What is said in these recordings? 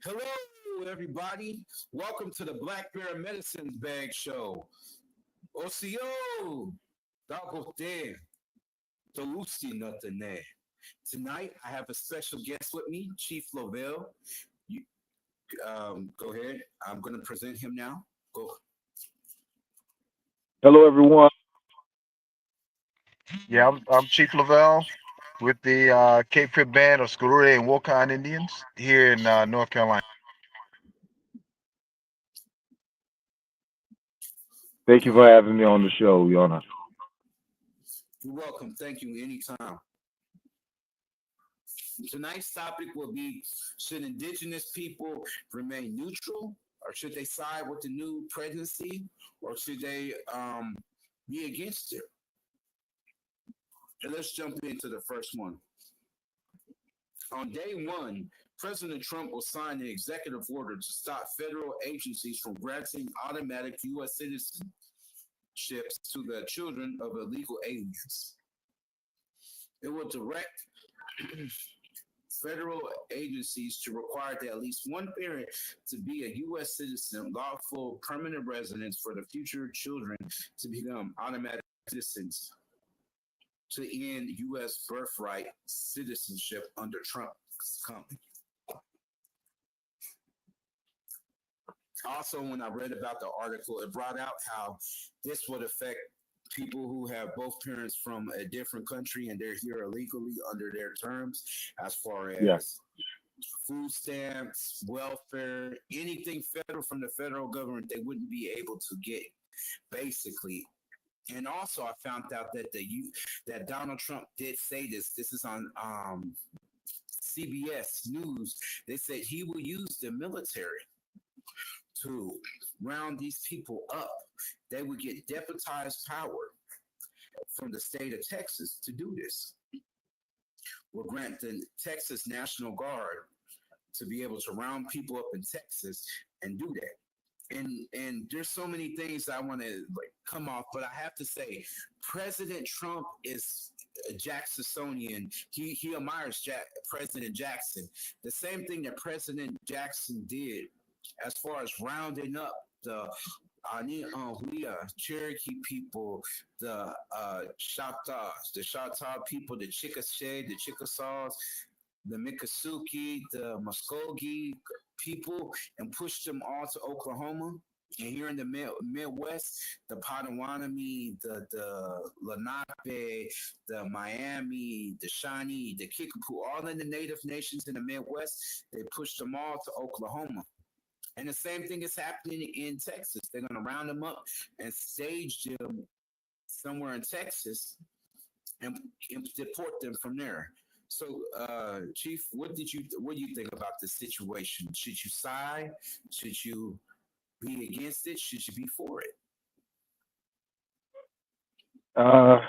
Hello, everybody. Welcome to the Black Bear Medicine Bag Show. OCO, Dagote, Tolusi Notane. Tonight, I have a special guest with me, Chief Lovell. You, go ahead. I'm going to present him now. Go. Hello, everyone. Yeah, I'm Chief Lavelle with the Cape Fear Band of Scururi and Wokan Indians here in North Carolina. Thank you for having me on the show, Yona. You're welcome. Thank you. Anytime. Tonight's topic will be: should indigenous people remain neutral, or should they side with the new presidency, or should they be against it? And let's jump into the first one. On day one, President Trump will sign an executive order to stop federal agencies from granting automatic U.S. citizenships to the children of illegal aliens. It will direct federal agencies to require that at least one parent to be a U.S. citizen, lawful permanent residents for the future children to become automatic citizens to end U.S. birthright citizenship under Trump's company. Also, when I read about the article, it brought out how this would affect people who have both parents from a different country and they're here illegally under their terms, as far Yeah. as food stamps, welfare, anything federal from the federal government, they wouldn't be able to get, basically. And also, I found out that that Donald Trump did say this. This is on CBS News. They said he will use the military to round these people up. They would get deputized power from the state of Texas to do this. Will grant the Texas National Guard to be able to round people up in Texas and do that. And there's so many things I want to like come off, but I have to say, President Trump is a Jacksonian. He admires President Jackson. The same thing that President Jackson did as far as rounding up the Cherokee people, the Choctaw people, the Chickasha, the Chickasaws, the Miccosukee, the Muskogee people, and pushed them all to Oklahoma. And here in the Midwest, the Potawatomi, the Lenape, the Miami, the Shawnee, the Kickapoo, all in the native nations in the Midwest, they pushed them all to Oklahoma. And the same thing is happening in Texas. They're going to round them up and stage them somewhere in Texas and deport them from there. So, Chief, what do you think about this situation? Should you side? Should you be against it? Should you be for it? Uh,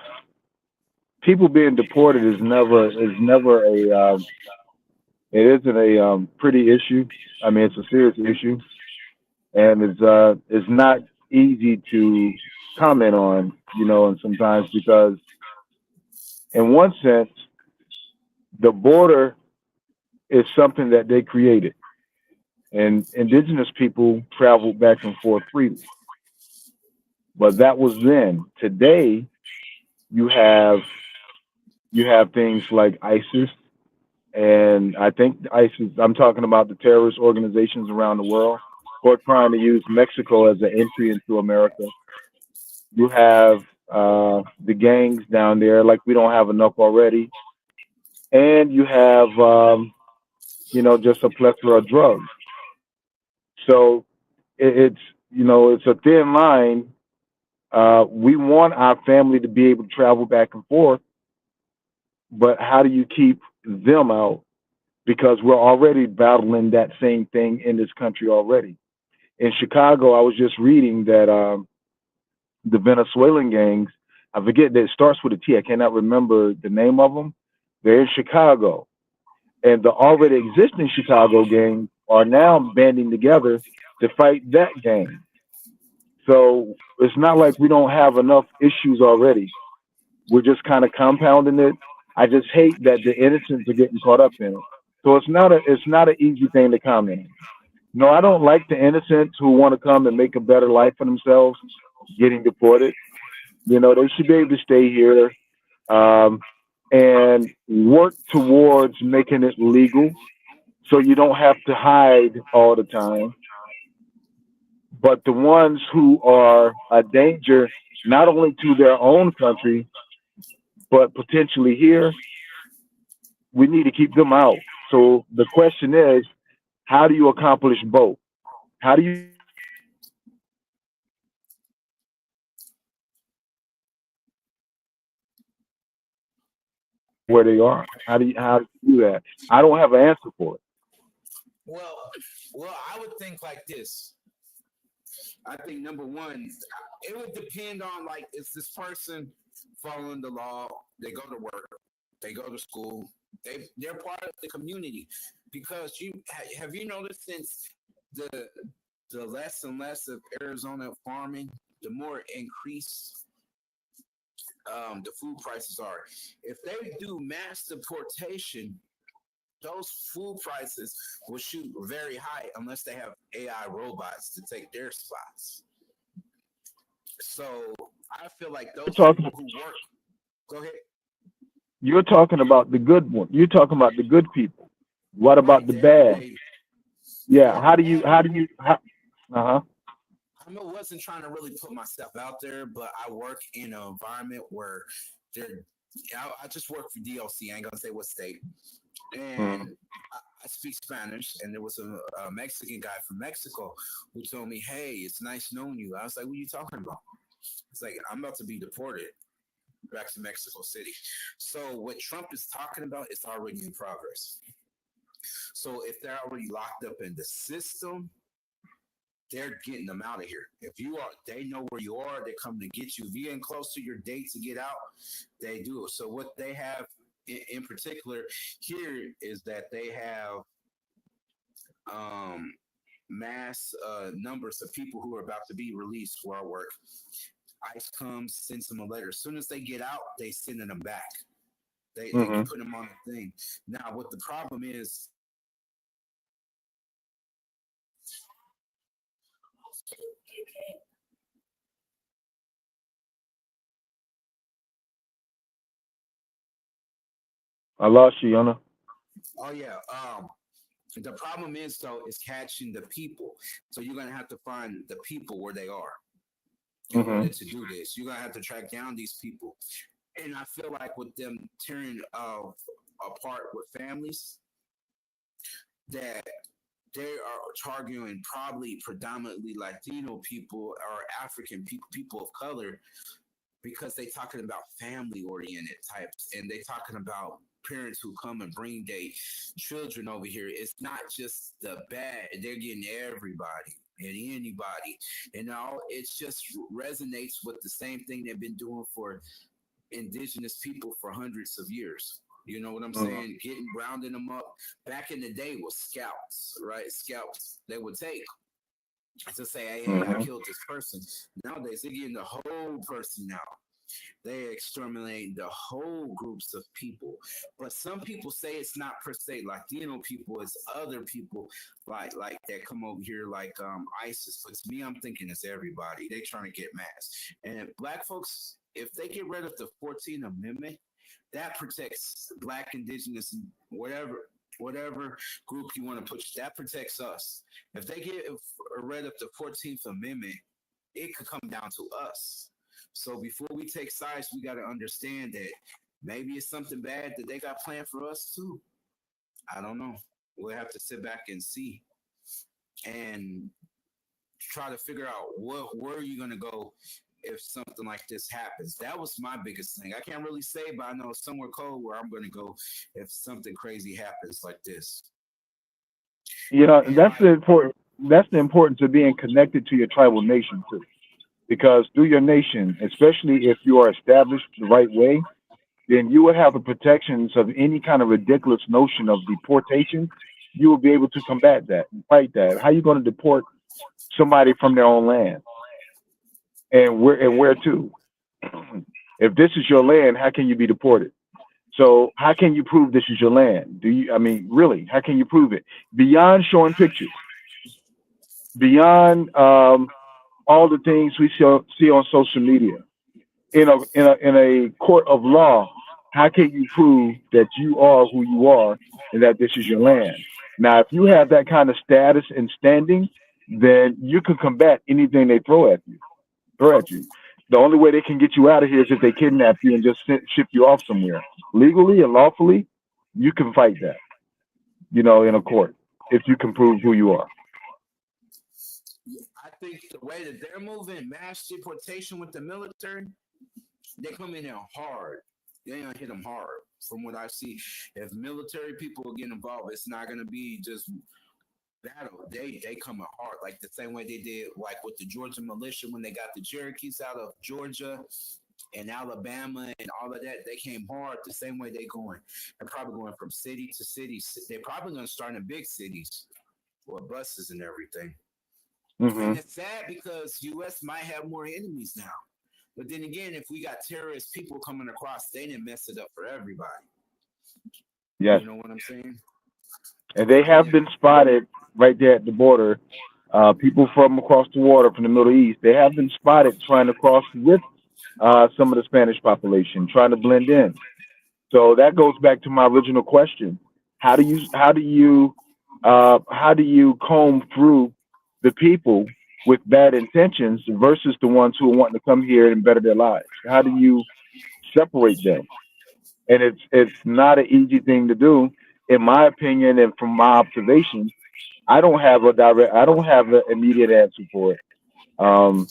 People being deported is never a it isn't a pretty issue. I mean, it's a serious issue, and it's not easy to comment on, and sometimes because in one sense the border is something that they created, and indigenous people traveled back and forth freely, but that was then. Today you have things like ISIS, and I think ISIS. I'm talking about the terrorist organizations around the world who are trying to use Mexico as an entry into America. You have the gangs down there, like we don't have enough already, and you have just a plethora of drugs. So it's a thin line. We want our family to be able to travel back and forth, but how do you keep them out? Because we're already battling that same thing in this country already. In Chicago, I was just reading that the Venezuelan gangs, I forget that it starts with a T. I cannot remember the name of them. They're in Chicago, and the already existing Chicago gangs are now banding together to fight that gang. So it's not like we don't have enough issues already. We're just kind of compounding it. I just hate that the innocents are getting caught up in it. So it's not an easy thing to comment on. No, I don't like the innocents who want to come and make a better life for themselves getting deported. They should be able to stay here, um, and work towards making it legal so you don't have to hide all the time. But the ones who are a danger not only to their own country but potentially here, we need to keep them out. So the question is, how do you accomplish both? How do you where they are? How do you do that? I don't have an answer for it. Well, well, I would think like this. I think number one, it would depend on like is this person following the law? They go to work, they go to school, they're part of the community. Because have you noticed since the the less and less of Arizona farming, the more increased the food prices are. If they do mass deportation, those food prices will shoot very high unless they have AI robots to take their spots. So I feel like You're those talking people who work. Go ahead. you're talking about the good one. You're talking about the good people. What about Right. the bad? Yeah. Well, the bad people. Uh-huh. I wasn't trying to really put myself out there, but I work in an environment where there. I just work for DLC. I ain't gonna say what state, and Mm. I speak Spanish. And there was a Mexican guy from Mexico who told me, "Hey, it's nice knowing you." I was like, "What are you talking about?" It's like I'm about to be deported back to Mexico City. So what Trump is talking about is already in progress. So if they're already locked up in the system, they're getting them out of here. If you are, they know where you are. They come to get you. If you're getting close to your date to get out, they do. So what they have in particular here is that they have um, mass numbers of people who are about to be released for our work. ICE comes, sends them a letter. As soon as they get out, they sending them back. They Hmm. put them on a thing. Now, what the problem is, I lost you, Yana. oh yeah, the problem is though is catching the people. So you're gonna have to find the people where they are in order Hmm. to do this. You're gonna have to track down these people. And I feel like with them tearing apart with families, that they are targeting probably predominantly Latino people or African people, people of color, because they talking about family oriented types and they talking about parents who come and bring their children over here. It's not just the bad; they're getting everybody and anybody, and all. It just resonates with the same thing they've been doing for indigenous people for hundreds of years. You know what I'm Hmm. saying? Getting rounding them up. Back in the day was scouts, right? Scouts they would take to say, hey, I Hmm. killed this person. Nowadays they're getting the whole person now. They exterminate the whole groups of people. But some people say it's not per se Latino people, it's other people like that come over here like ISIS. But to me, I'm thinking it's everybody. They trying to get mass. And if black folks, if they get rid of the 14th Amendment, that protects black, indigenous, whatever group you want to push, that protects us. If they get rid of the 14th Amendment, it could come down to us. So before we take sides, we got to understand that maybe it's something bad that they got planned for us too. I don't know. We'll have to sit back and see and try to figure out where are you going to go if something like this happens. That was my biggest thing. I can't really say, but I know somewhere cold where I'm going to go if something crazy happens like this. Yeah, And like, that's the importance of being connected to your tribal nation too. Because through your nation, especially if you are established the right way, then you will have the protections of any kind of ridiculous notion of deportation. You will be able to combat that and fight that. How are you going to deport somebody from their own land, and where to? If this is your land, how can you be deported? So how can you prove this is your land? Do you? I mean, really, how can you prove it beyond showing pictures, beyond all the things we see on social media? In a court of law, how can you prove that you are who you are and that this is your land? Now, if you have that kind of status and standing, then you can combat anything they throw at you. The only way they can get you out of here is if they kidnap you and just ship you off somewhere. Legally and lawfully, you can fight that, in a court if you can prove who you are. I think the way that they're moving, mass deportation with the military, they come in there hard. They gonna hit them hard. From what I see, if military people get involved, it's not gonna be just battle. They coming hard, like the same way they did, like with the Georgia militia when they got the Cherokees out of Georgia and Alabama and all of that. They came hard the same way they going. They're probably going from city to city. They're probably gonna start in big cities with buses and everything. And Hmm. it's sad because U.S. might have more enemies now. But then again, if we got terrorist people coming across, they didn't mess it up for everybody. Yes, You know what I'm saying? and they But have been spotted right there at the border. People from across the water from the Middle East, they have been spotted trying to cross with some of the Spanish population, trying to blend in. So that goes back to my original question: how do you comb through the people with bad intentions versus the ones who are wanting to come here and better their lives? How do you separate them? And it's not an easy thing to do, in my opinion, and from my observation. I don't have an immediate answer for it. Um,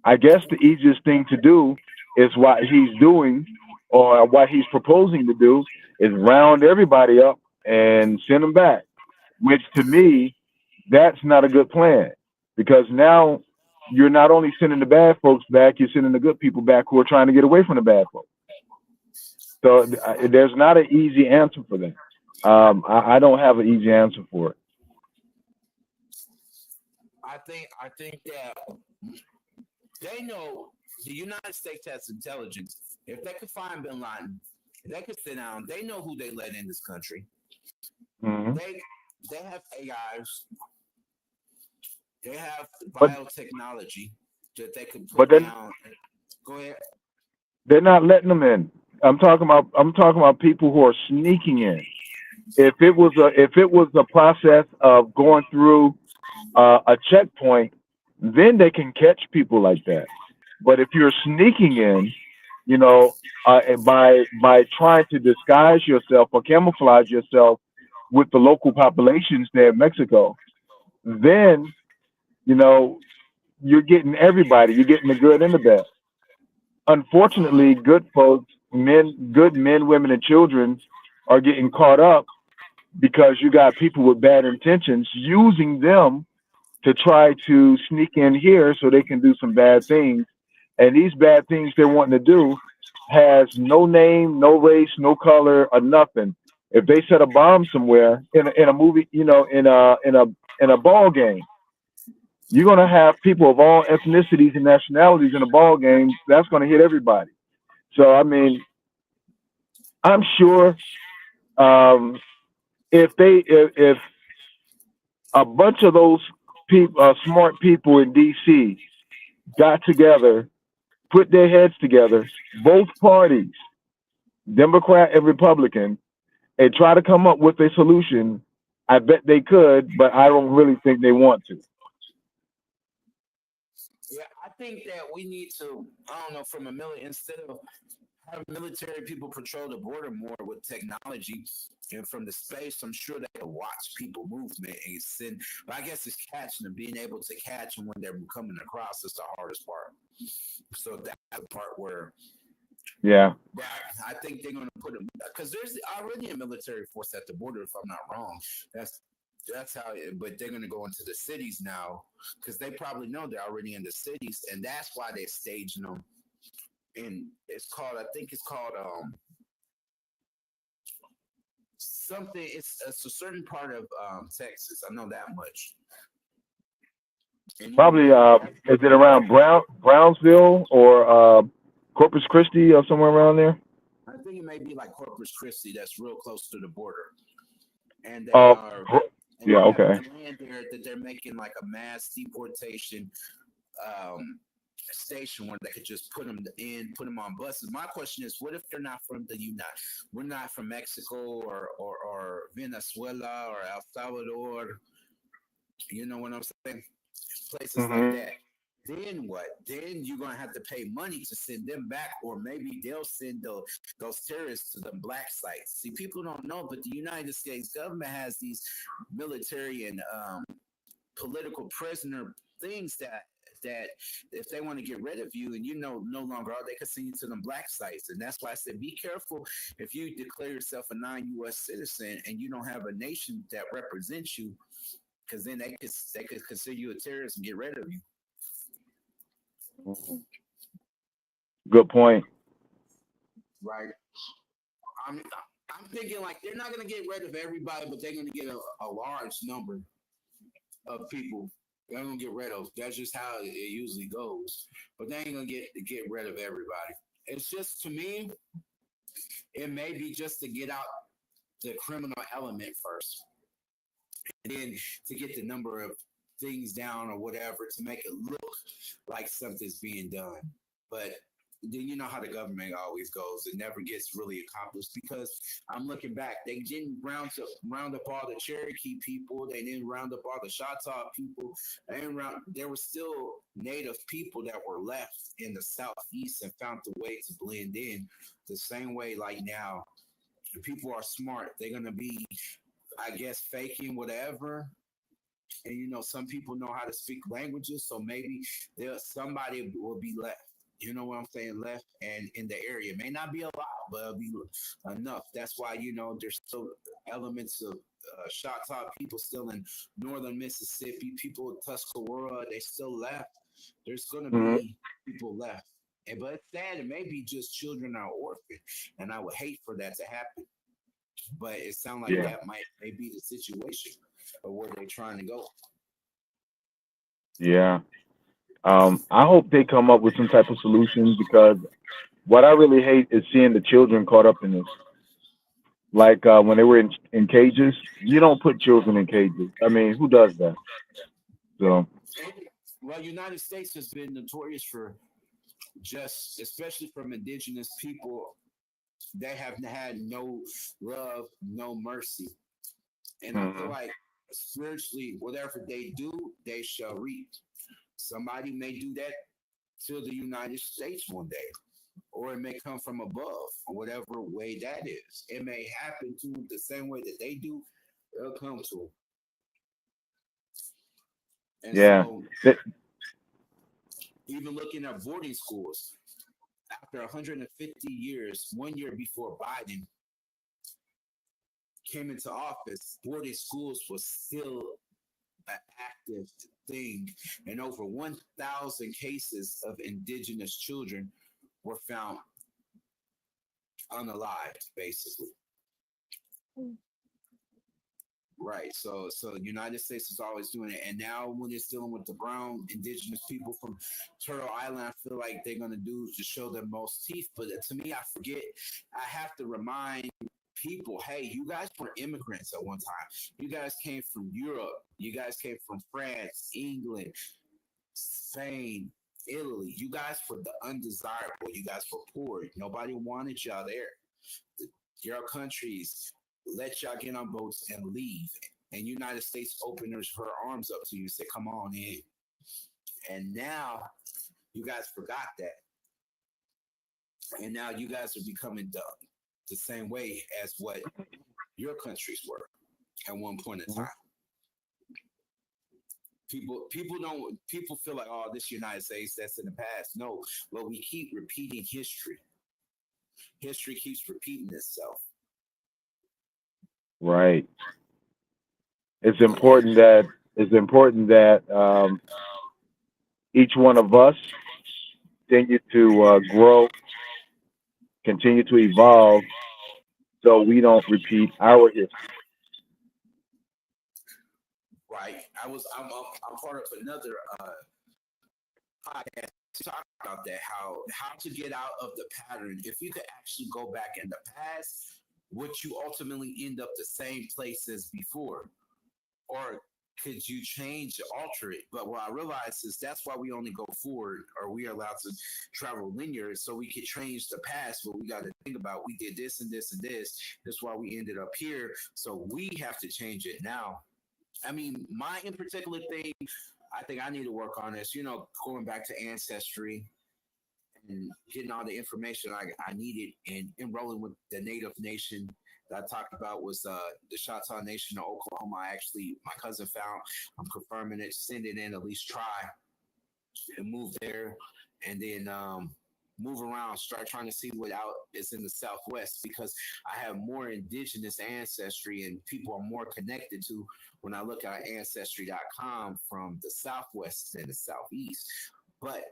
I guess the easiest thing to do is what he's doing, or what he's proposing to do, is round everybody up and send them back. Which to me, that's not a good plan, because now you're not only sending the bad folks back, you're sending the good people back who are trying to get away from the bad folks. So there's not an easy answer for that. I don't have an easy answer for it. I think that they know the United States has intelligence. If they could find Bin Laden, if they could sit down. They know who they let in this country. Hmm. They they have AIs. They have But biotechnology that they can but put then down. Go ahead. they're not letting them in. I'm talking about people who are sneaking in. If it was a process of going through a checkpoint, then they can catch people like that. But if you're sneaking in, and by trying to disguise yourself or camouflage yourself with the local populations there in Mexico, then you know you're getting everybody. You're getting the good and the bad. Unfortunately, good men, women, and children are getting caught up because you got people with bad intentions using them to try to sneak in here so they can do some bad things. And these bad things they're wanting to do has no name, no race, no color, or nothing. If they set a bomb somewhere in a movie, in a ball game, you're gonna have people of all ethnicities and nationalities in a ball game. That's gonna hit everybody. So I mean, I'm sure, um, if a bunch of those smart people in D.C. got together, put their heads together, both parties, Democrat and Republican, and try to come up with a solution, I bet they could, but I don't really think they want to. Yeah, I think that we need to. I don't know from a million instead of have military people patrol the border more with technology and from the space. I'm sure they can watch people movement and send. But I guess it's catching them, being able to catch them when they're coming across is the hardest part. So that's the part where Yeah, I think they're going to put them because there's already a military force at the border. If I'm not wrong, that's how. But they're going to go into the cities now because they probably know they're already in the cities, and that's why they're staging them. And it's called, I think it's called something. It's a certain part of Texas. I know that much. And you probably. know, Is it around Brownsville or Corpus Christi or somewhere around there? I think it may be like Corpus Christi, that's real close to the border, and they Uh, are, and yeah, they have okay. land there that they're making like a mass deportation um, station where they could just put them on buses. My question is, what if they're not from the United? We're not from Mexico or Venezuela or El Salvador. You know what I'm saying? Places like Hmm. that. Then what? Then you're gonna have to pay money to send them back, or maybe they'll send those terrorists to the black sites. See, people don't know, but the United States government has these military and political prisoner things that if they want to get rid of you and you know no longer are, they can send you to them black sites. And that's why I said be careful if you declare yourself a non-US citizen and you don't have a nation that represents you, because then they could consider you a terrorist and get rid of you. Good point. Right. I'm I'm thinking like they're not gonna get rid of everybody, but they're gonna get a large number of people. They're gonna get rid of. That's just how it usually goes. But they ain't gonna get rid of everybody. It's just to me, it may be just to get out the criminal element first, and then to get the number of things down or whatever to make it look like something's being done. But then you know how the government always goes. It never gets really accomplished because I'm looking back. They didn't round up all the Cherokee people. They didn't round up all the Choctaw people. There were still native people that were left in the southeast and found the way to blend in the same way like now. If people are smart, they're gonna be, I guess, faking whatever. And some people know how to speak languages, so maybe somebody will be left. You know what I'm saying? Left and in the area. It may not be a lot, but it'll be enough. That's why there's still elements of Choctaw people still in northern Mississippi. People in Tuscarora, they still left. There's gonna Hmm. be people left. But it's sad. It may be just children are orphaned, and I would hate for that to happen. But it sounds like Yeah, that may be the situation of where they're trying to go. yeah. I hope they come up with some type of solution because what I really hate is seeing the children caught up in this. Like when they were in cages, you don't put children in cages. I mean, who does that? So, Well, United States has been notorious for just, especially from indigenous people, they have had no love, no mercy. And I feel hmm, like spiritually, whatever they do, they shall reap. Somebody may do that to the United States one day, or it may come from above, whatever way that is. It may happen to them the same way that they do, it'll come to them. And yeah, so, Th- even looking at boarding schools, after 150 years, 1 year before Biden came into office, boarding schools was still an active thing, and over 1,000 cases of indigenous children were found unalived, basically. Right. So the United States is always doing it. And now when it's dealing with the brown indigenous people from Turtle Island, I feel like they're gonna do to show their most teeth. But to me, I forget, I have to remind people, hey, you guys were immigrants at one time. You guys came from Europe, you guys came from France, England, Spain, Italy. You guys were the undesirable, you guys were poor. Nobody wanted y'all there. Your countries let y'all get on boats and leave. And United States opened her arms up to you and said, come on in. And now you guys forgot that. And now you guys are becoming the same way as what your countries were at one point in time. People feel like, oh, this United States, that's in the past. No, but we keep repeating history. History keeps repeating itself. right. It's And important that each one of us continue to grow, continue to evolve, so we don't repeat our history. right, I'm part of another podcast to talk about that, how to get out of the pattern. If you could actually go back in the past, would you ultimately end up the same place as before? Or could you change, alter it? But what I realize is that's why we only go forward, or we are allowed to travel linear, so we could change the past. But we got to think about we did this and this and this. That's why we ended up here. So we have to change it now. I mean, my in particular thing, I think I need to work on this. Going back to ancestry and getting all the information I needed and enrolling with the Native Nation that I talked about was the Choctaw Nation of Oklahoma. My cousin found. I'm confirming it, send it in, at least try and move there, and then move around, start trying to see what out is in the Southwest because I have more indigenous ancestry and people are more connected to when I look at ancestry.com from the Southwest than the Southeast. But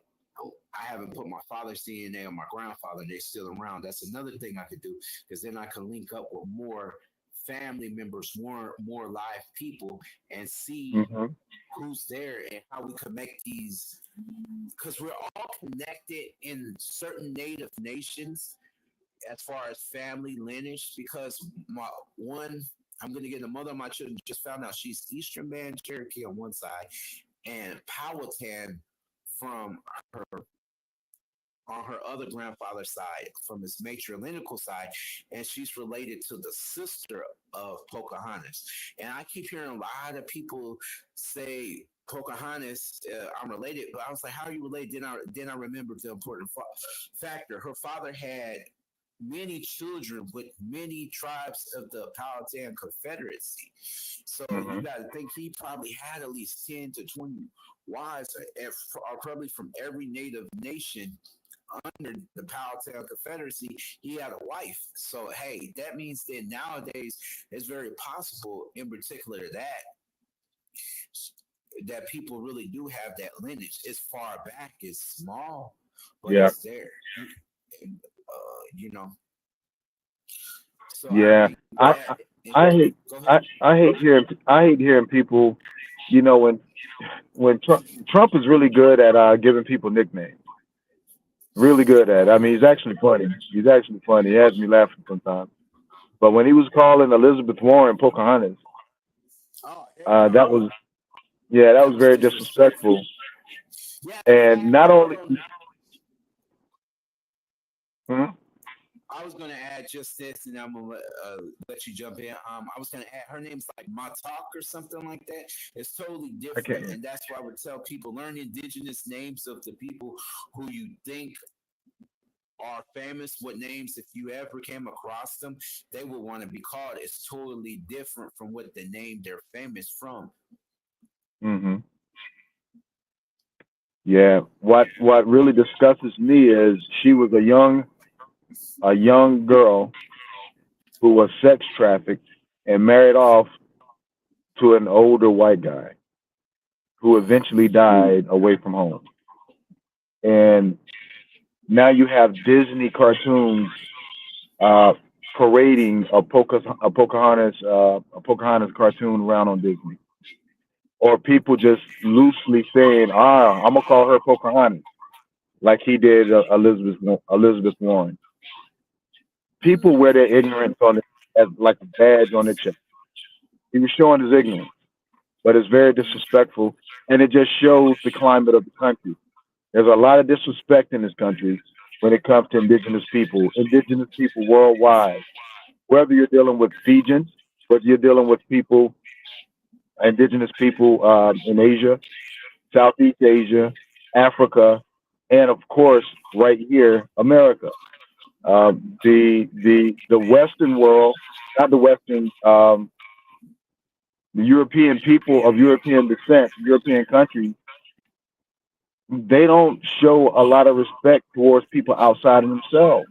I haven't put my father's DNA or my grandfather, they're still around. That's another thing I could do because then I can link up with more family members, more live people, and see Mm-hmm. who's there and how we can make these, because we're all connected in certain native nations as far as family lineage. Because my one, I'm going to get the mother of my children just found out she's Eastern Band Cherokee on one side and Powhatan from her on her other grandfather's side, from his matrilineal side, and she's related to the sister of Pocahontas. And I keep hearing a lot of people say Pocahontas, I'm related, but I was like, how are you related? Then I remembered the important factor. Her father had many children with many tribes of the Powhatan Confederacy. So you Mm-hmm. got to think he probably had at least 10 to 20 wives, or probably from every native nation under the Powhatan Confederacy, he had a wife. So hey, that means that nowadays it's very possible, in particular, that people really do have that lineage. It's far back, it's small, but Yeah. it's there. And, you know. So I Yeah. think I that. I hate Go ahead. I hate hearing people, when Trump is really good at giving people nicknames. Really good at it. I mean, he's actually funny. He's actually funny. He has me laughing sometimes. But when he was calling Elizabeth Warren Pocahontas, Oh hell that no, was, yeah, that that was was very disrespectful. disrespectful. Yeah, the And fact not that only, from hmm? I was gonna add just this, and I'm gonna let you jump in. I was gonna add her name's like Matok or something like that. It's totally I different, can't. and that's why I would tell people learn indigenous names of the people who you think are famous. What names, if you ever came across them, they would want to be called. It's totally different from what the name they're famous from. Hmm. Yeah. What really disgusts me is she was a young girl who was sex trafficked and married off to an older white guy who eventually died away from home. And now you have Disney cartoons uh, parading a Pocahontas cartoon around on Disney, or people just loosely saying, I'm gonna call her Pocahontas, like he did Elizabeth Warren. People wear their ignorance on it as like a badge on their chest. He was showing his ignorance, but it's very disrespectful, and it just shows the climate of the country. There's a lot of disrespect in this country when it comes to indigenous people worldwide. Whether you're dealing with Fijians, whether you're dealing with indigenous people in Asia, Southeast Asia, Africa, and of course, right here, America. The Western world, not the Western, the European people of European descent, European countries, they don't show a lot of respect towards people outside of themselves.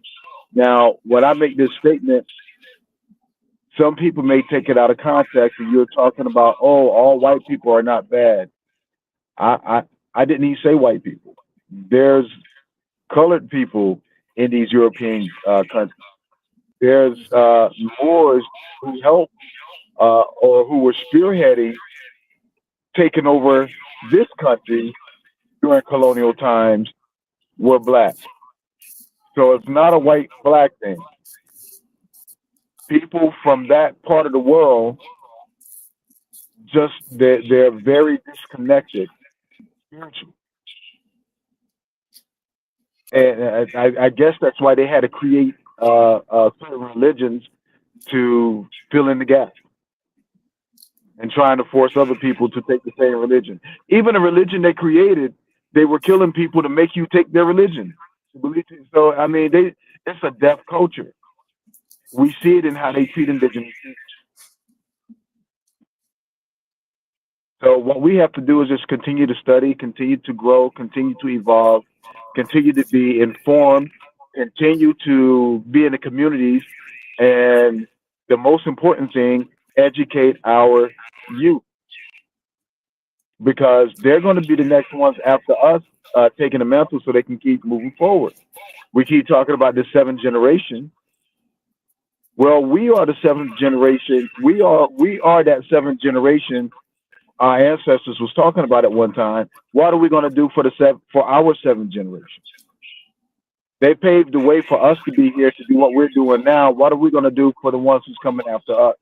Now, when I make this statement, some people may take it out of context, and you're talking about, oh, all white people are not bad. I I, I didn't even say white people. There's colored people in these European countries. There's Moors who helped or who were spearheading taking over this country during colonial times. were black. So it's not a white black thing. People from that part of the world just they're very disconnected spiritually, and I guess that's why they had to create certain religions to fill in the gap and trying to force other people to take the same religion. Even the religion they created, they were killing people to make you take their religion. So I mean, it's a deaf culture. We see it in how they treat indigenous people. So what we have to do is just continue to study, continue to grow, continue to evolve, continue to be informed, continue to be in the communities, and the most important thing, educate our youth because they're going to be the next ones after us taking the mantle so they can keep moving forward. We keep talking about the seventh generation. Well, we are the seventh generation. We are that seventh generation our ancestors was talking about at one time. What are we going to do for for our seventh generation? They paved the way for us to be here to do what we're doing now. What are we going to do for the ones who's coming after us?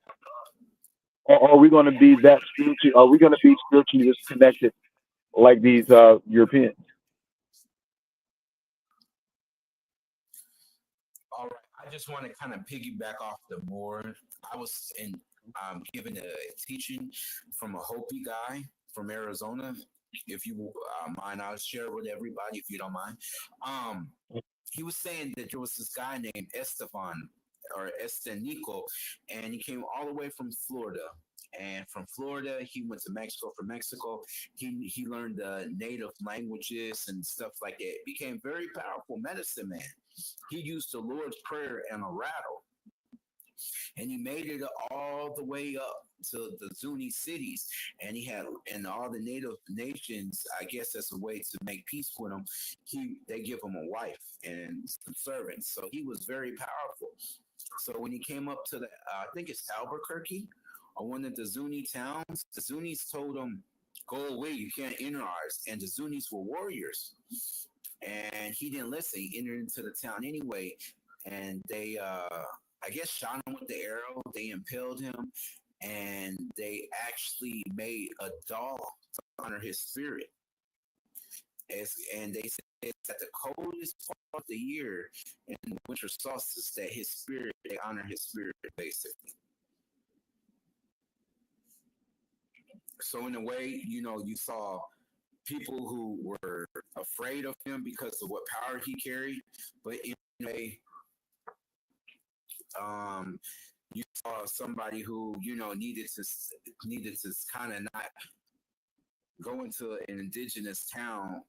Or are we going to be that spiritually? Are we going to be spiritually disconnected like these Europeans? All right. I just want to kind of piggyback off the board. I was in given a teaching from a Hopi guy from Arizona. If you mind, I'll share it with everybody if you don't mind. Um, he was saying that there was this guy named Esteban or Estenico, and he came all the way from Florida. And from Florida, he went to Mexico. From Mexico, he learned the native languages and stuff like that. Became very powerful medicine man. He used the Lord's Prayer and a rattle, and he made it all the way up to the Zuni cities. And he had, and all the native nations, I guess that's a way to make peace with him. They give him a wife and some servants. So he was very powerful. So when he came up to I think it's Albuquerque or one of the Zuni towns, the Zunis told him, "Go away, you can't enter ours." And the Zunis were warriors, and he didn't listen. He entered into the town anyway, and they, I guess, shot him with the arrow. They impaled him, and they actually made a doll to honor his spirit. And they said it's at the coldest part of the year in the winter solstice that his spirit, they honor his spirit, basically. So in a way, you saw people who were afraid of him because of what power he carried, but in a way, um, you saw somebody who needed to kind of not go into an indigenous town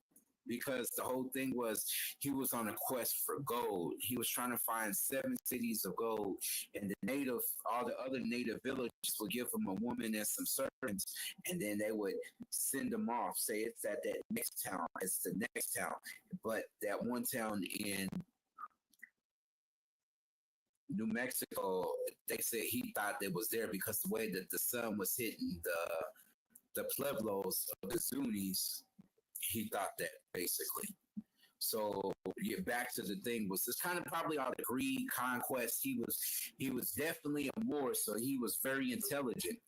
because the whole thing was he was on a quest for gold. He was trying to find 7 cities of gold, and all the other native villages would give him a woman and some servants, and then they would send him off. Say it's at that next town, it's the next town, but that one town in New Mexico, they said he thought it was there because the way that the sun was hitting the pueblos of the Zunis, he thought that basically. So get back to the thing was this kind of probably all the greed, conquest. He was definitely a Moor, so he was very intelligent.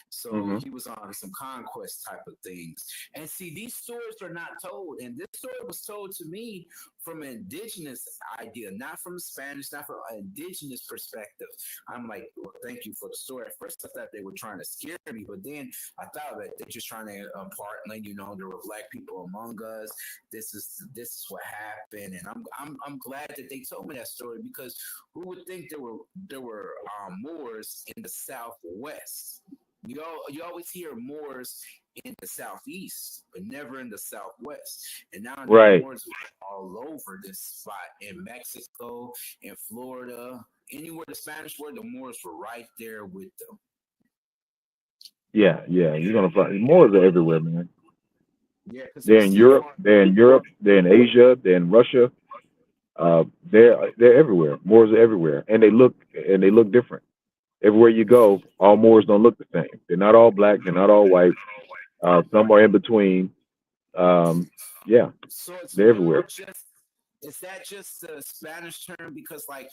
So Hmm. he was on some conquest type of things. And see, these stories are not told. And this story was told to me from an indigenous idea, not from Spanish, not from an indigenous perspective. I'm like, well, thank you for the story. At first, I thought they were trying to scare me, but then I thought that they're just trying to impart, like, there were black people among us. This is what happened, and I'm glad that they told me that story because who would think there were Moors in the Southwest? You always hear Moors in the southeast, but never in the southwest. And now the Right. Moors were all over this spot in Mexico, in Florida, anywhere the Spanish were, the Moors were right there with them. Yeah. Yeah. You're gonna find more are everywhere, man. Yeah, because it They're was in so Europe. far. They're in Europe. They're in Asia. They're in Russia. They're everywhere. Moors are everywhere, and they look different. Everywhere you go, all Moors don't look the same. They're not all black. They're not all white. Some are in between. Um, Yeah, So it's they're more everywhere. just is that just the Spanish term? Because like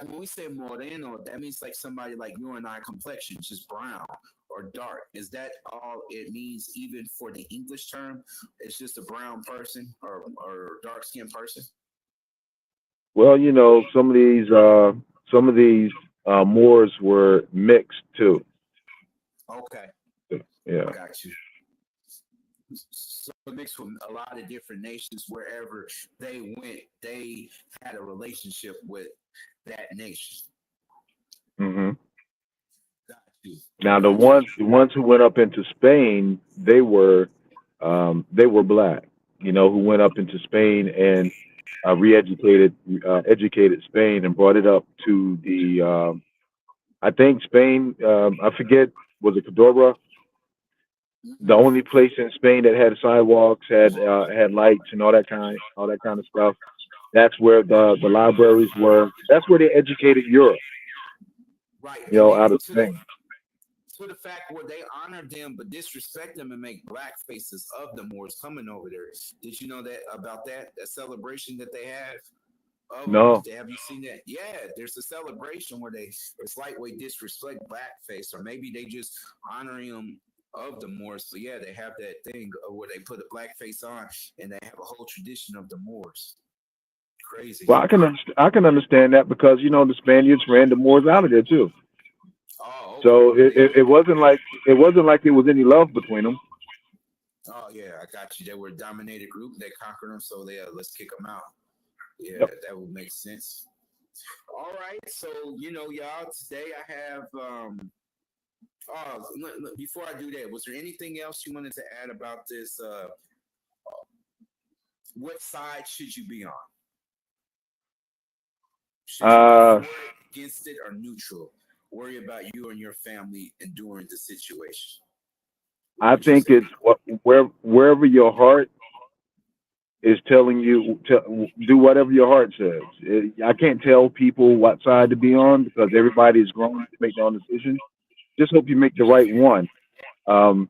when we say moreno, that means like somebody like you and I complexion, just brown or dark. Is that all it means even for the English term? It's just a brown person or dark skinned person? Well, some of these Moors were mixed too. Okay, Yeah. got you. So mixed with a lot of different nations wherever they went, they had a relationship with that nation. hmm Got you. Now Got you. the ones who went up into Spain, they were black. Who went up into Spain and re-educated educated Spain and brought it up to the I think Spain. I forget, was it Cadora? The Hmm. only place in Spain that had sidewalks, had lights and all that kind of stuff. That's where the libraries were. That's where they educated Europe. Right, and Out then of Spain. to the fact where they honor them but disrespect them and make black faces of the Moors coming over there. Did you know that about that celebration that they have of them? No. Have you seen that? Yeah, there's a celebration where they it's lightweight disrespect blackface, or maybe they just honoring them of the Moors. So yeah, they have that thing where they put a black face on, and they have a whole tradition of the Moors. Crazy. Well, I can understand that because the Spaniards ran the Moors out of there too. Oh, okay. So Yeah, it wasn't like there was any love between them. oh yeah, I got you. They were a dominated group. They conquered them, so they let's kick them out. Yeah, Yep. that would make sense. All right, so y'all, today I have. Before I do that, was there anything else you wanted to add about this? What side should you be on? Should you be Uh, for it, against it, or neutral? Worry about you and your family enduring the situation. What I would you think say? it's wherever your heart is telling you to do whatever your heart says. I can't tell people what side to be on because everybody is grown to make their own decision. Just hope you make the right one. Um,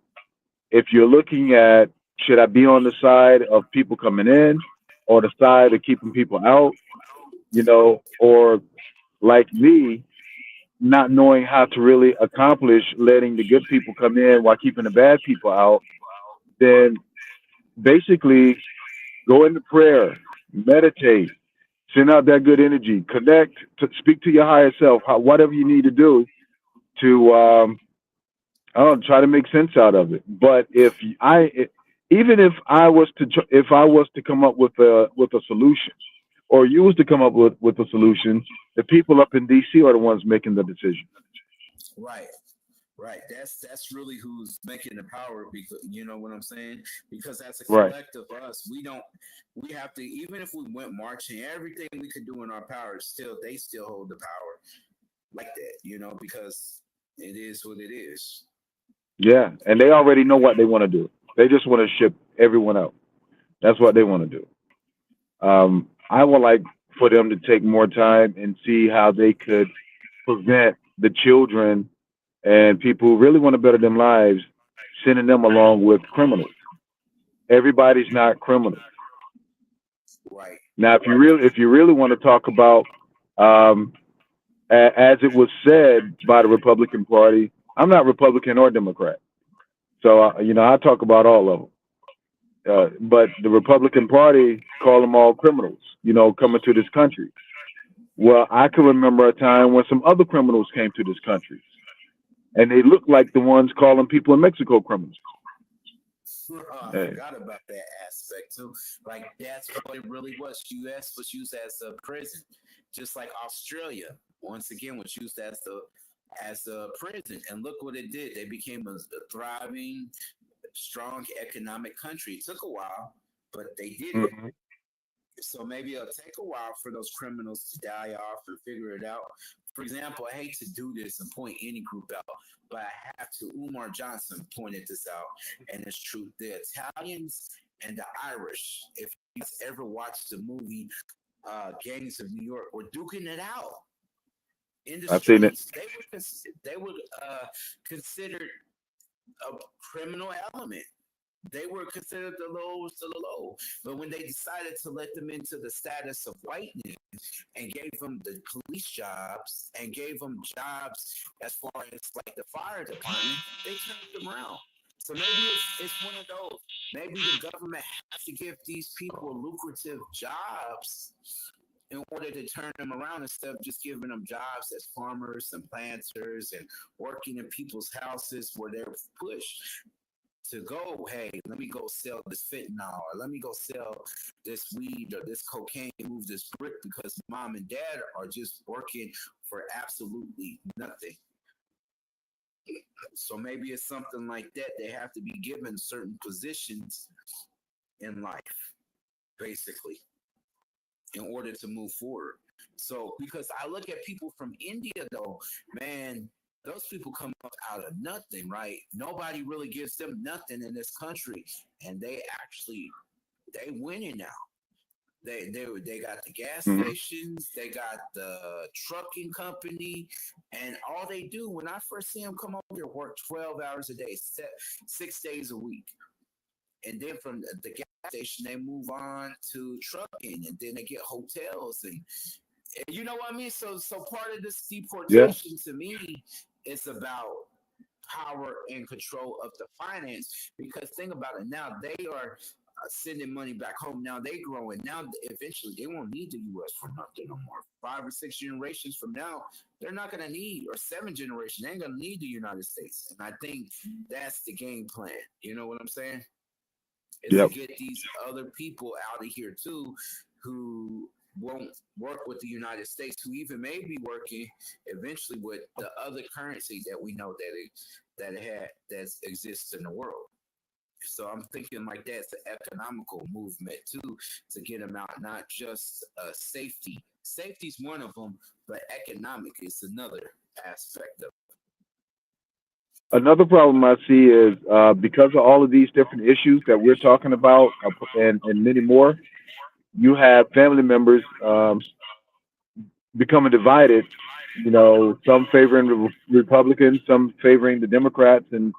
if you're looking at, should I be on the side of people coming in or the side of keeping people out, or like me, not knowing how to really accomplish letting the good people come in while keeping the bad people out, then basically go into prayer, meditate, send out that good energy, connect, speak to your higher self, whatever you need to do to, I don't know, try to make sense out of it. But even if I was to come up with a solution, or you was to come up with a solution, the people up in D.C. are the ones making the decision. Right. Right. That's really who's making the power, because you know what I'm saying? Because as a Right. collective us, we have to, even if we went marching, everything we could do in our power, still they still hold the power like that, because it is what it is. Yeah, and they already know what they want to do. They just want to ship everyone out. That's what they want to do. I would like for them to take more time and see how they could prevent the children and people who really want to better their lives sending them along with criminals. Everybody's not criminals. Right. Now, if you really want to talk about, um, as it was said by the Republican Party, I'm not Republican or Democrat, so I talk about all of them. But the Republican Party call them all criminals, coming to this country. Well, I can remember a time when some other criminals came to this country, and they looked like the ones calling people in Mexico criminals. I Hey. forgot about that aspect too. Like that's what it really was. U.S. was used as a prison, just like Australia. Once again, was used as a prison, and look what it did. They became a thriving, strong economic country. It took a while, but they did it. hmm So maybe it'll take a while for those criminals to die off and figure it out. For example, I hate to do this and point any group out, but I have to. Umar Johnson pointed this out, and it's true. The Italians and the Irish, if you guys ever watched the movie Gangs of New York, were duking it out in the I've seen it. streets. They were considered a criminal element. They were considered the lowest of the low. But when they decided to let them into the status of whiteness and gave them the police jobs and gave them jobs as far as like the fire department, they turned them around. So maybe it's one of those. Maybe the government has to give these people lucrative jobs in order to turn them around instead of just giving them jobs as farmers and planters and working in people's houses where they're pushed to go, hey, let me go sell this fentanyl, or let me go sell this weed or this cocaine, move this brick, because mom and dad are just working for absolutely nothing. So maybe it's something like that. They have to be given certain positions in life, basically, in order to move forward. So, because I look at people from India, though, man, those people come up out of nothing, right? Nobody really gives them nothing in this country, and they winning now. They got the gas Mm-hmm. stations, they got the trucking company, and all they do when I first see them come over here, work 12 hours a day, 6 days a week, and then from the gas station they move on to trucking, and then they get hotels, and you know what I mean. So part of this Yeah. deportation to me is about power and control of the finance, because think about it, now they are sending money back home. Now they growing. Now eventually they won't need the U.S. for nothing no more. 5 or 6 generations from now, they're not going to need, or 7 generations, they ain't going to need the United States. And I think that's the game plan. You know what I'm saying? Is to Yep. get these other people out of here too, who won't work with the United States, who even may be working eventually with the other currency that we know that exists in the world. So I'm thinking like that's an economical movement too, to get them out, not just safety. Safety's one of them, but economic is another aspect of Another problem I see is because of all of these different issues that we're talking about, and many more, you have family members becoming divided. You know, some favoring the Republicans, some favoring the Democrats, and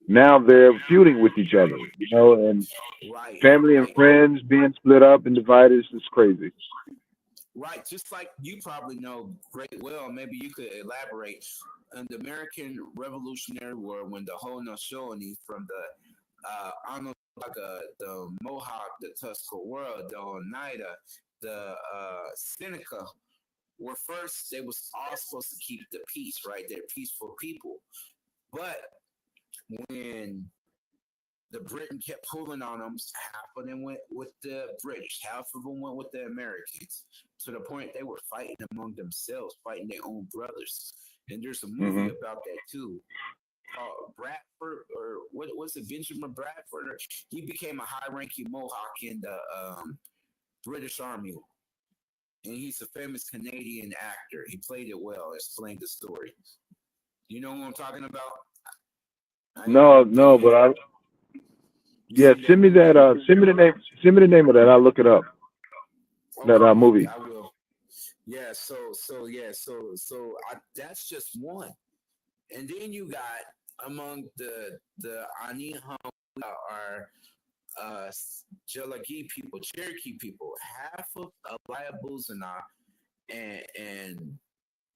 now they're feuding with each other. You know, and it. Right, family and right. friends being split up and divided is just crazy. Right, just like you probably know great well, maybe you could elaborate on the American Revolutionary War when the Haudenosaunee from the Onondaga, the Mohawk, the Tuscarora, the Oneida, the Seneca were first. They was all supposed to keep the peace, right? They're peaceful people, but when the Britain kept pulling on them, half of them went with the British, half of them went with the Americans, to the point they were fighting among themselves, fighting their own brothers. And there's a movie Hmm. about that too, called Bradford, or what was it, Benjamin Bradford? He became a high-ranking Mohawk in the British Army, and he's a famous Canadian actor. He played it well, explained the story. You know what I'm talking about? I No, don't think no, but I you yeah, seen that movie. send me the name, send me the name of that. I'll look it up. That Okay, movie. I will. Yeah, that's just one. And then you got among the Ani are uh Jalagi people, Cherokee people, half of Alaya and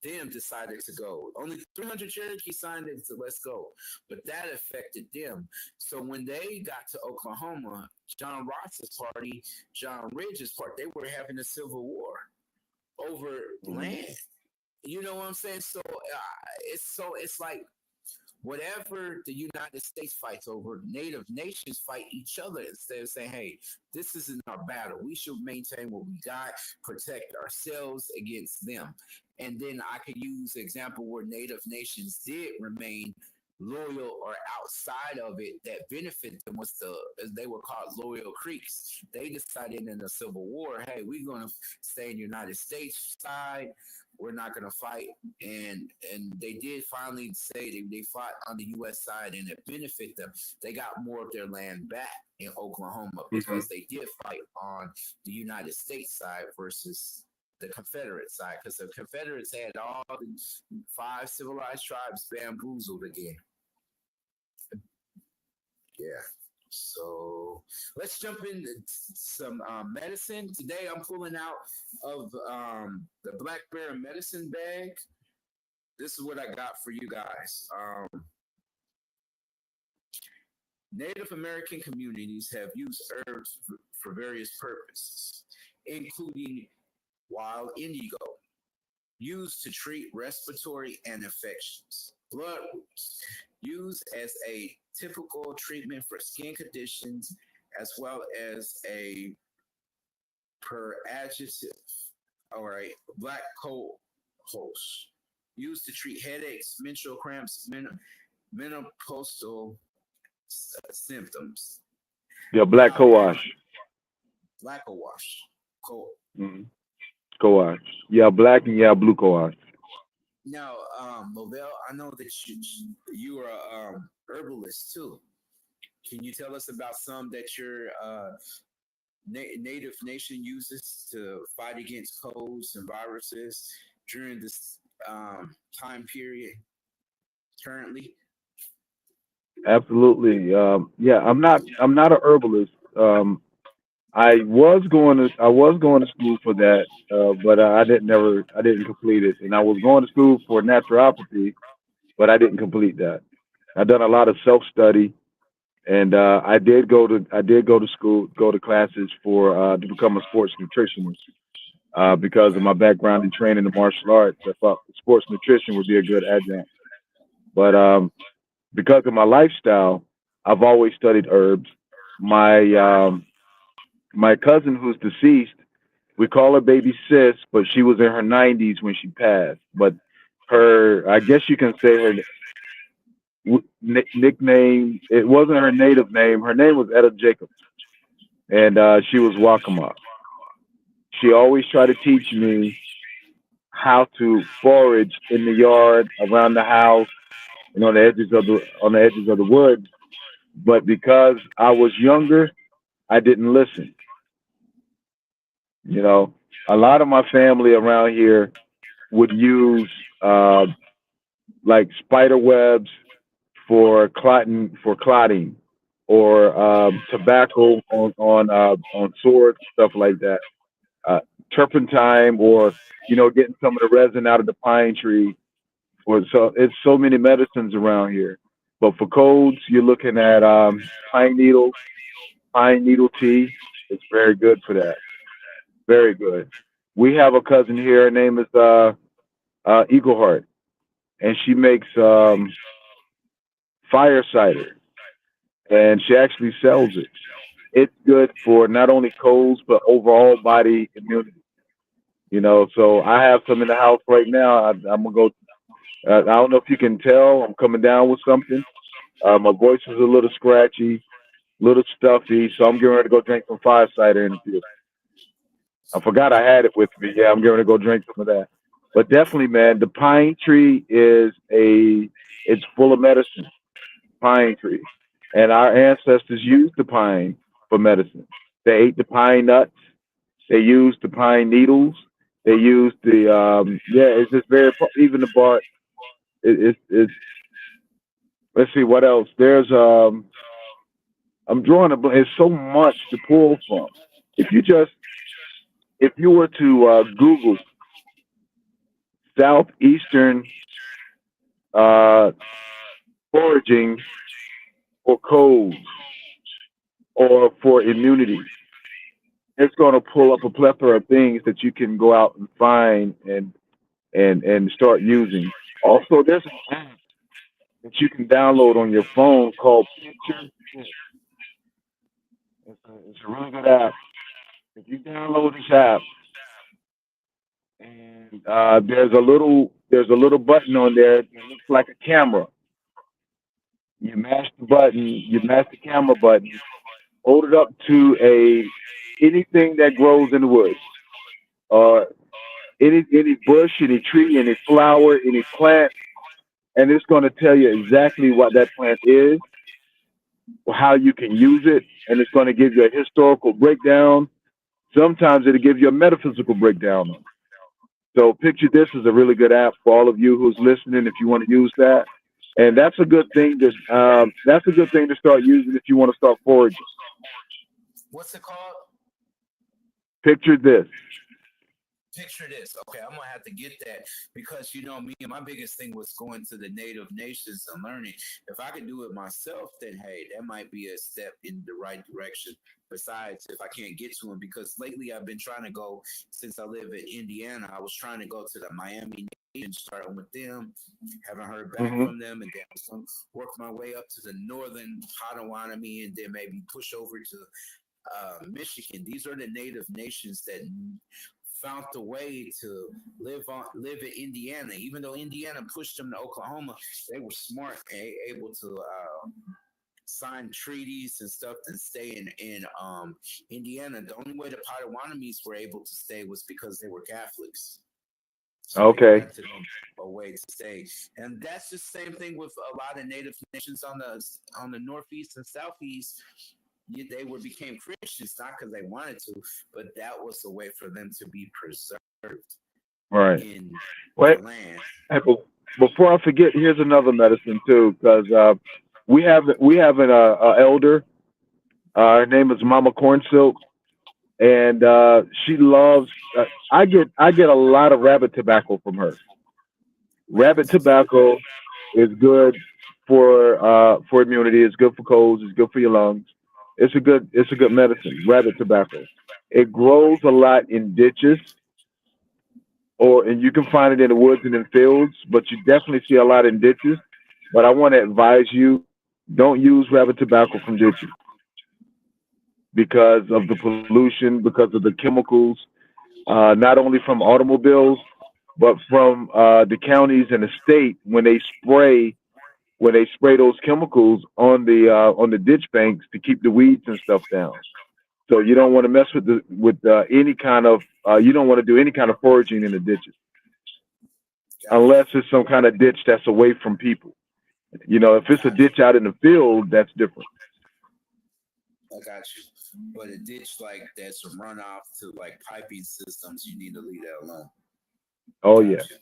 them decided to go. Only 300 Cherokee signed it to let's go, but that affected them. So when they got to Oklahoma, John Ross's party, John Ridge's party, they were having a civil war over Mhm. land. You know what I'm saying? So it's like whatever the United States fights over, Native nations fight each other instead of saying, hey, this isn't our battle. We should maintain what we got, protect ourselves against them. And then I could use the example where Native nations did remain loyal or outside of it that benefited them was they were called loyal Creeks. They decided in the Civil War, hey, we're going to stay in the United States side. We're not going to fight, and they did finally say they fought on the U.S. side, and it benefited them. They got more of their land back in Oklahoma Mhm. because they did fight on the United States side versus the Confederate side, because the Confederates had all the 5 civilized tribes bamboozled again. Yeah. So let's jump into some medicine. Today I'm pulling out of the Black Bear medicine bag. This is what I got for you guys. Native American communities have used herbs for various purposes, including wild indigo, used to treat respiratory and infections. Blood roots, used as a typical treatment for skin conditions, as well as a purgative, all right, black coal host, used to treat headaches, menstrual cramps, menopausal symptoms. Yeah, black Now, coash. black wash, coal. Mm-hmm. Coash. Yeah, black and yeah, blue coash. Now, Mobile, I know that you are herbalist too. Can you tell us about some that your native nation uses to fight against colds and viruses during this time period currently? Absolutely. Yeah, I'm not a herbalist. I was going to school for that, but I didn't complete it. And I was going to school for naturopathy, but I didn't complete that. I've done a lot of self study, and I did go to school, go to classes for to become a sports nutritionist. Because of my background in training in martial arts, I thought sports nutrition would be a good adjunct. But because of my lifestyle, I've always studied herbs. My my cousin who's deceased, we call her baby sis, but she was in her 90s when she passed. But I guess you can say her nickname, it wasn't her native name. Her name was Etta Jacobs, and she was Wakama. She always tried to teach me how to forage in the yard, around the house, and on the edges of the woods. But because I was younger, I didn't listen. You know, a lot of my family around here would use uh, like spider webs for clotting, or tobacco on swords, stuff like that. Uh, Turpentine, or getting some of the resin out of the pine tree. Or so it's so many medicines around here. But for colds, you're looking at pine needle, pine needle tea. It's very good for that. Very good. We have a cousin here. Her name is Eagle Heart, and she makes fire cider, and she actually sells it. It's good for not only colds but overall body immunity. So I have some in the house right now. I'm gonna go. I don't know if you can tell. I'm coming down with something. My voice is a little scratchy, little stuffy, so I'm getting ready to go drink some fire cider in a few. I forgot I had it with me. Yeah, I'm getting ready to go drink some of that. But definitely, man, the pine tree it's full of medicine. Pine tree, and our ancestors used the pine for medicine. They ate the pine nuts. They used the pine needles. They used the yeah. It's just even the bark. It's let's see what else. I'm drawing It's so much to pull from. If you just if you were to Google southeastern uh, foraging for colds or for immunity, it's going to pull up a plethora of things that you can go out and find and start using. Also, there's an app that you can download on your phone called Picture. It's a really good app. If you download this app, and there's a little button on there that looks like a camera. You mash the camera button, hold it up to a anything that grows in the woods, or any bush, any tree, any flower, any plant, and it's going to tell you exactly what that plant is, how you can use it, and it's going to give you a historical breakdown. Sometimes it'll give you a metaphysical breakdown on it. So picture this is a really good app for all of you who's listening if you want to use that. and that's a good thing to start using if you want to start foraging. What's it called? Picture this. Picture this. Okay, I'm gonna have to get that because you know me and my biggest thing was going to the native nations and learning. If I could do it myself, then hey, that might be a step in the right direction. Besides, if I can't get to them, because lately I've been trying to go since I live in Indiana. I was trying to go to the Miami Nation, starting with them. Haven't heard back Hmm. from them, and then I was gonna work my way up to the northern Potawatomi, and then maybe push over to Michigan. These are the native nations that found the way to live in Indiana. Even though Indiana pushed them to Oklahoma, they were smart and able to sign treaties and stuff and stay in Indiana. The only way the Potawatomis were able to stay was because they were Catholics. So they Okay. granted them a way to stay, and that's the same thing with a lot of native nations on the northeast and southeast. They were became Christians not because they wanted to, but that was a way for them to be preserved All right. in the Wait. land. Hey, before I forget, here's another medicine too, because we have an elder. Her name is Mama Corn Silk, and she loves. I get a lot of rabbit tobacco from her. Rabbit Rabbit tobacco. tobacco is good for immunity. It's good for colds. It's good for your lungs. It's a good medicine. Rabbit tobacco. It grows a lot in ditches, and you can find it in the woods and in fields, but you definitely see a lot in ditches. But I want to advise you, don't use rabbit tobacco from ditches because of the pollution, because of the chemicals, not only from automobiles, but from the counties and the state when they spray those chemicals on the ditch banks to keep the weeds and stuff down. So you don't want to mess with any kind of you don't want to do any kind of foraging in the ditches Gotcha. unless it's some kind of ditch that's away from people. If it's a Gotcha. ditch out in the field, that's different. I got you. But a ditch like that's a runoff to like piping systems, you need to leave that alone. Oh yeah. Gotcha.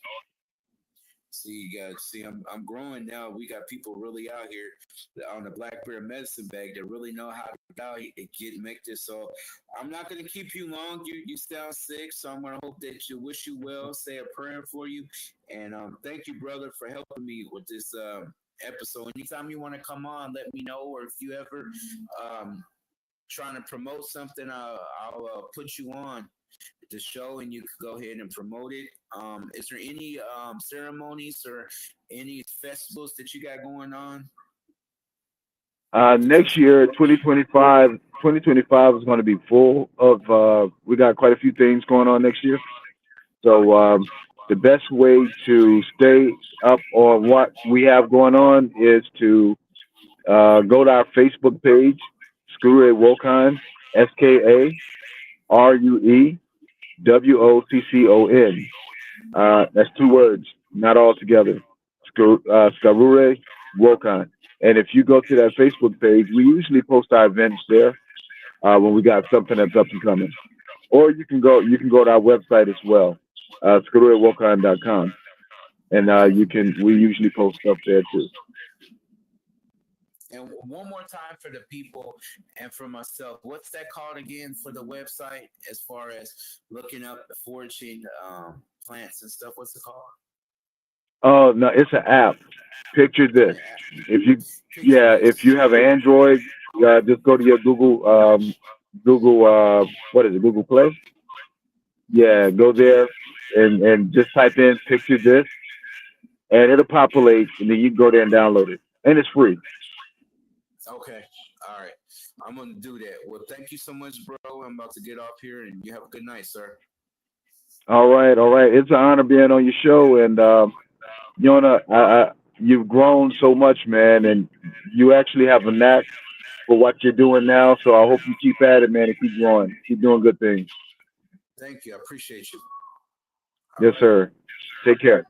See, you guys, see, I'm growing now. We got people really out here on the Black Bear Medicine Bag that really know how to get out and make this. So I'm not gonna keep you long. You sound sick, so I'm gonna hope that you wish you well. Say a prayer for you, and thank you, brother, for helping me with this episode. Anytime you want to come on, let me know. Or if you ever um, trying to promote something, I'll put you on the show and you could go ahead and promote it. Is there any ceremonies or any festivals that you got going on with the Next Tuscarora? year, 2025 is going to be full of. We got quite a few things going on next year. So the best way to stay up on what we have going on is to go to our Facebook page, Screw Wokon, SKARUEWOCCON. That's two words, not all together. Skarure Wokon. And if you go to that Facebook page, we usually post our events there when we got something that's up and coming. Or you can go to our website as well, SkarureWokon.com, and we usually post stuff there too. And one more time for the people and for myself, what's that called again for the website as far as looking up foraging plants and stuff? What's it called? Oh no, it's an app. Picture Oh, this. If you picture Yeah, this. if you have an Android, just go to your Google what is it? Google Play. Yeah, go there and just type in picture this, and it'll populate, and then you can go there and download it, and it's free. Okay. All right. I'm going to do that. Well, thank you so much, bro. I'm about to get off here and you have a good night, sir. All right, all right. It's an honor being on your show, and Yona, you've grown so much, man, and you actually have a knack for what you're doing now. So I hope you keep at it, man, and keep growing, keep doing good things. Thank you. I appreciate you. All Yes, right. sir. Take care.